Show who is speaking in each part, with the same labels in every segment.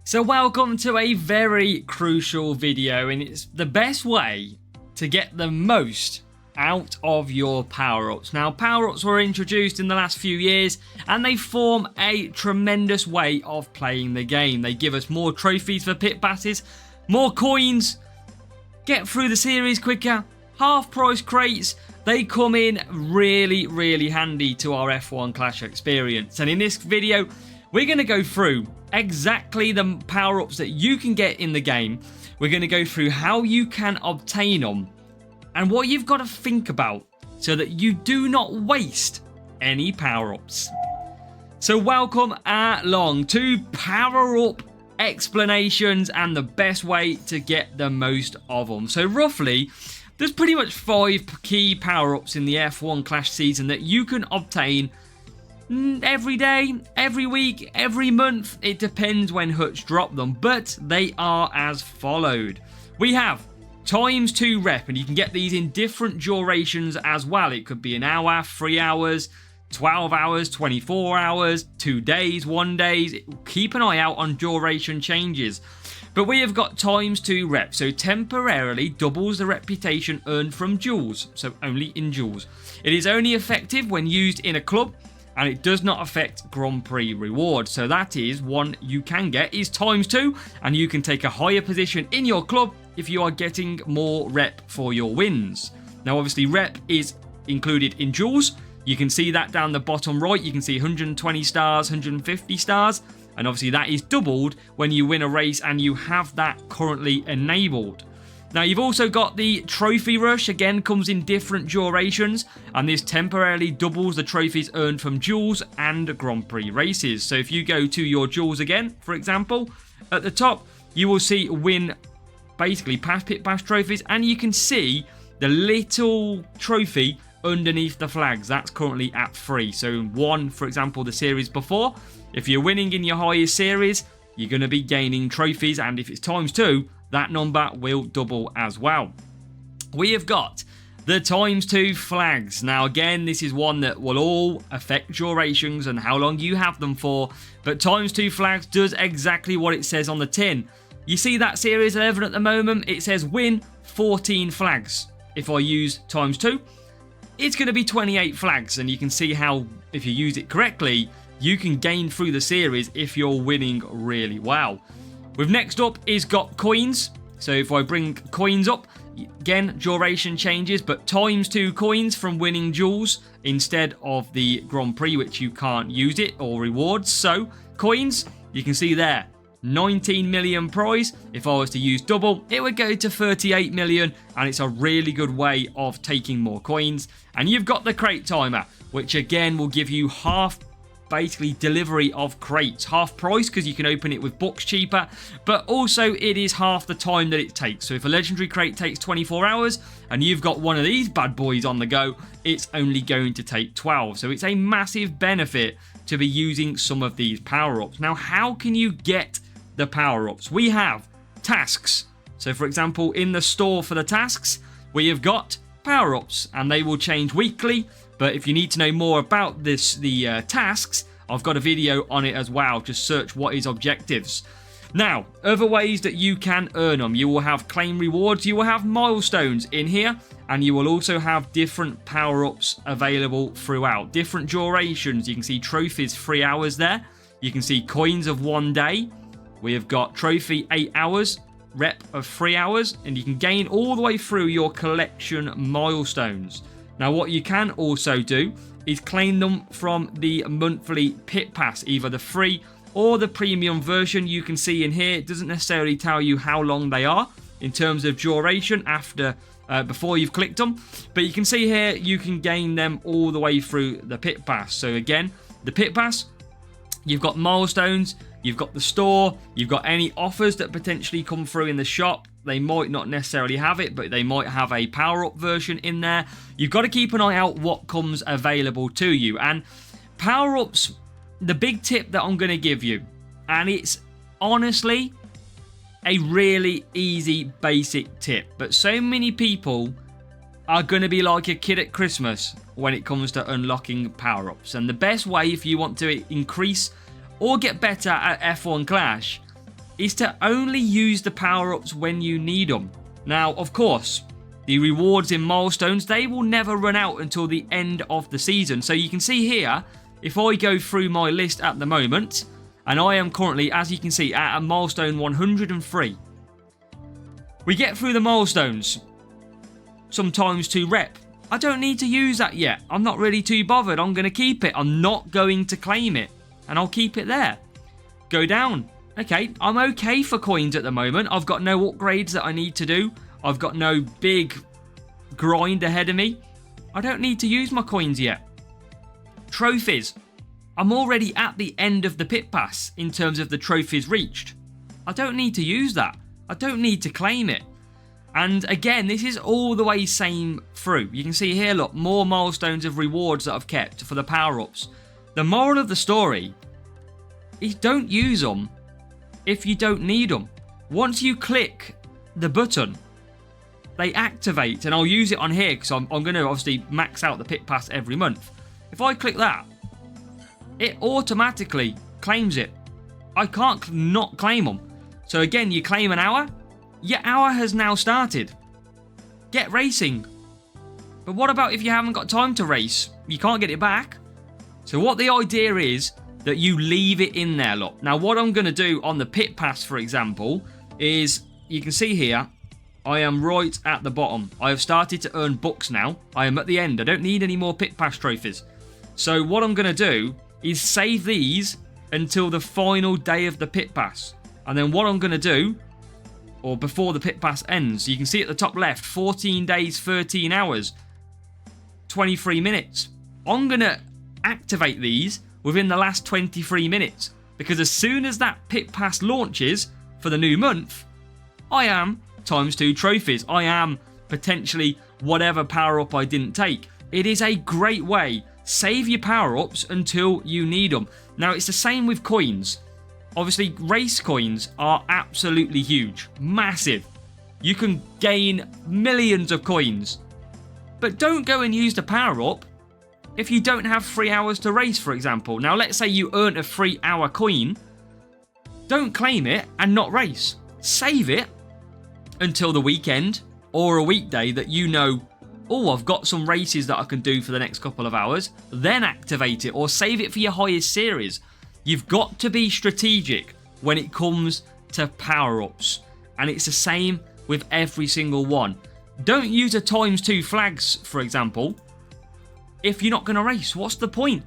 Speaker 1: So welcome to a very crucial video, and it's the best way to get the most out of your power-ups. Now, power-ups were introduced in the last few years, and they form a tremendous way of playing the game. They give us more trophies for pit passes, more coins, get through the series quicker, half-price crates. They come in really handy to our F1 Clash experience. And in this video, we're going to go through exactly the power-ups that you can get in the game. We're going to go through how you can obtain them and what you've got to think about so that you do not waste any power-ups. So welcome along to Power-Up Explanations and the best way to get the most of them. So roughly, there's pretty much 5 key power-ups in the F1 Clash season that you can obtain every day, every week, every month. It depends when Hutch drop them, but they are as followed. We have ×2 rep, and you can get these in different durations as well. It could be an hour, 3 hours, 12 hours, 24 hours, 2 days, 1 day. Keep an eye out on duration changes. But we have got ×2 rep, so temporarily doubles the reputation earned from duels, so only in duels. It is only effective when used in a club, and it does not affect Grand Prix rewards. So that is one you can get, is ×2, and you can take a higher position in your club if you are getting more rep for your wins. Now obviously rep is included in duels. You can see that down the bottom right. You can see 120 stars, 150 stars, and obviously that is doubled when you win a race and you have that currently enabled. Now you've also got the Trophy Rush, again comes in different durations, and this temporarily doubles the trophies earned from duels and Grand Prix races. So if you go to your duels again, for example, at the top you will see win basically past pit pass trophies, and you can see the little trophy underneath the flags. That's currently at 3. So 1, for example, the series before. If you're winning in your highest series, you're going to be gaining trophies, and if it's ×2, that number will double as well. We have got the ×2 flags. Now again, this is one that will all affect durations and how long you have them for, but ×2 flags does exactly what it says on the tin. You see that series 11 at the moment, it says win 14 flags. If I use ×2, it's going to be 28 flags, and you can see how if you use it correctly, you can gain through the series if you're winning really well. We've next up is got coins. So if I bring coins up, again, duration changes, but ×2 coins from winning duels instead of the Grand Prix, which you can't use it, or rewards. So coins, you can see there, 19 million prize. If I was to use double, it would go to 38 million, and it's a really good way of taking more coins. And you've got the crate timer, which again will give you half basically delivery of crates, half price because you can open it with books cheaper, but also it is half the time that it takes. So if a legendary crate takes 24 hours and you've got one of these bad boys on the go, it's only going to take 12. So it's a massive benefit to be using some of these power-ups. Now, how can you get the power-ups? We have tasks. So for example, in the store for the tasks, we have got power-ups, and they will change weekly. But if you need to know more about the tasks, I've got a video on it as well. Just search what is objectives. Now, other ways that you can earn them. You will have claim rewards. You will have milestones in here. And you will also have different power-ups available throughout. Different durations. You can see trophies 3 hours there. You can see coins of 1 day. We have got trophy 8 hours. Rep of 3 hours. And you can gain all the way through your collection milestones. Now what you can also do is claim them from the monthly pit pass, either the free or the premium version. You can see in here, it doesn't necessarily tell you how long they are in terms of duration before you've clicked them. But you can see here, you can gain them all the way through the pit pass. So again, the pit pass, you've got milestones, you've got the store, you've got any offers that potentially come through in the shop. They might not necessarily have it, but they might have a power-up version in there. You've got to keep an eye out what comes available to you. And power-ups, the big tip that I'm going to give you, and it's honestly a really easy, basic tip, but so many people are going to be like a kid at Christmas when it comes to unlocking power-ups. And the best way, if you want to increase or get better at F1 Clash, is to only use the power-ups when you need them. Now, of course, the rewards in Milestones, they will never run out until the end of the season. So you can see here, if I go through my list at the moment, and I am currently, as you can see, at a milestone 103. We get through the milestones, sometimes to rep. I don't need to use that yet. I'm not really too bothered. I'm going to keep it. I'm not going to claim it, and I'll keep it there. Go down. Okay, I'm okay for coins at the moment. I've got no upgrades that I need to do. I've got no big grind ahead of me. I don't need to use my coins yet. Trophies. I'm already at the end of the pit pass in terms of the trophies reached. I don't need to use that. I don't need to claim it. And again, this is all the way same through. You can see here, look, more milestones of rewards that I've kept for the power-ups. The moral of the story is don't use them if you don't need them. Once you click the button, they activate, and I'll use it on here because I'm going to obviously max out the pit pass every month. If I click that, it automatically claims it. I can't not claim them. So again, you claim an hour, your hour has now started. Get racing. But what about if you haven't got time to race? You can't get it back. So what the idea is that you leave it in there, look. Now what I'm going to do on the pit pass, for example, is you can see here, I am right at the bottom. I have started to earn bucks now. I am at the end. I don't need any more pit pass trophies. So what I'm going to do is save these until the final day of the pit pass. And then what I'm going to do, or before the pit pass ends, you can see at the top left, 14 days, 13 hours, 23 minutes. I'm going to activate these within the last 23 minutes. Because as soon as that pit pass launches for the new month, I am ×2 trophies. I am potentially whatever power-up I didn't take. It is a great way. Save your power-ups until you need them. Now, it's the same with coins. Obviously, race coins are absolutely huge. Massive. You can gain millions of coins. But don't go and use the power-up if you don't have 3 hours to race, for example. Now, let's say you earned a 3-hour coin. Don't claim it and not race. Save it until the weekend or a weekday that you know, oh, I've got some races that I can do for the next couple of hours. Then activate it or save it for your highest series. You've got to be strategic when it comes to power-ups. And it's the same with every single one. Don't use a ×2 flags, for example, if you're not going to race. What's the point?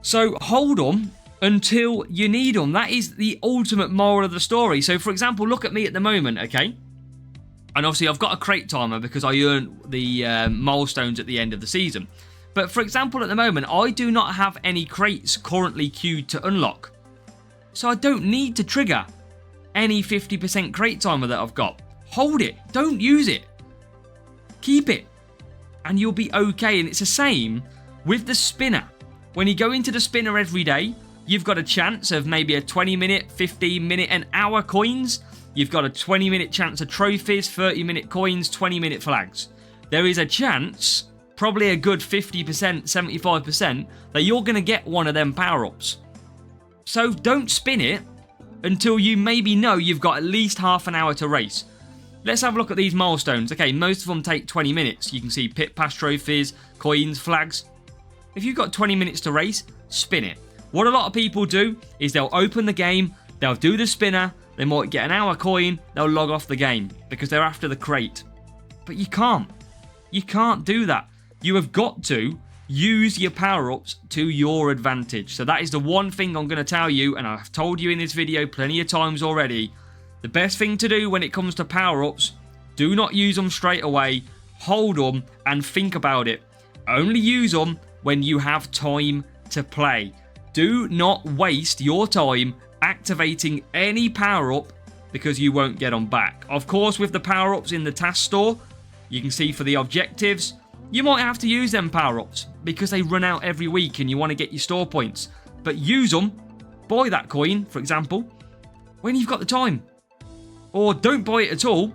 Speaker 1: So hold them until you need them. That is the ultimate moral of the story. So, for example, look at me at the moment, okay? And obviously, I've got a crate timer because I earned the milestones at the end of the season. But, for example, at the moment, I do not have any crates currently queued to unlock. So I don't need to trigger any 50% crate timer that I've got. Hold it. Don't use it. Keep it. And you'll be okay. And it's the same with the spinner. When you go into the spinner every day, you've got a chance of maybe a 20-minute, 15-minute, and hour coins. You've got a 20-minute chance of trophies, 30-minute coins, 20-minute flags. There is a chance, probably a good 50%, 75%, that you're going to get one of them power-ups. So don't spin it until you maybe know you've got at least half an hour to race. Let's have a look at these milestones. Okay, most of them take 20 minutes. You can see pit pass trophies, coins, flags. If you've got 20 minutes to race, spin it. What a lot of people do is they'll open the game, they'll do the spinner, they might get an hour coin, they'll log off the game because they're after the crate. But you can't. You can't do that. You have got to use your power-ups to your advantage. So that is the one thing I'm going to tell you, and I've told you in this video plenty of times already. The best thing to do when it comes to power-ups, do not use them straight away. Hold them and think about it. Only use them when you have time to play. Do not waste your time activating any power-up because you won't get them back. Of course, with the power-ups in the task store, you can see for the objectives, you might have to use them power-ups because they run out every week and you want to get your store points. But use them, buy that coin, for example, when you've got the time. Or don't buy it at all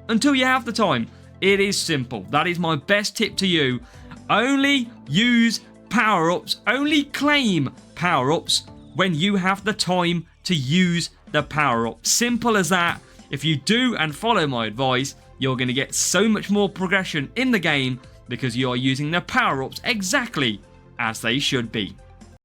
Speaker 1: until you have the time. It is simple. That is my best tip to you. Only use power-ups, only claim power-ups when you have the time to use the power-up. Simple as that. If you do and follow my advice, you're going to get so much more progression in the game because you are using the power-ups exactly as they should be.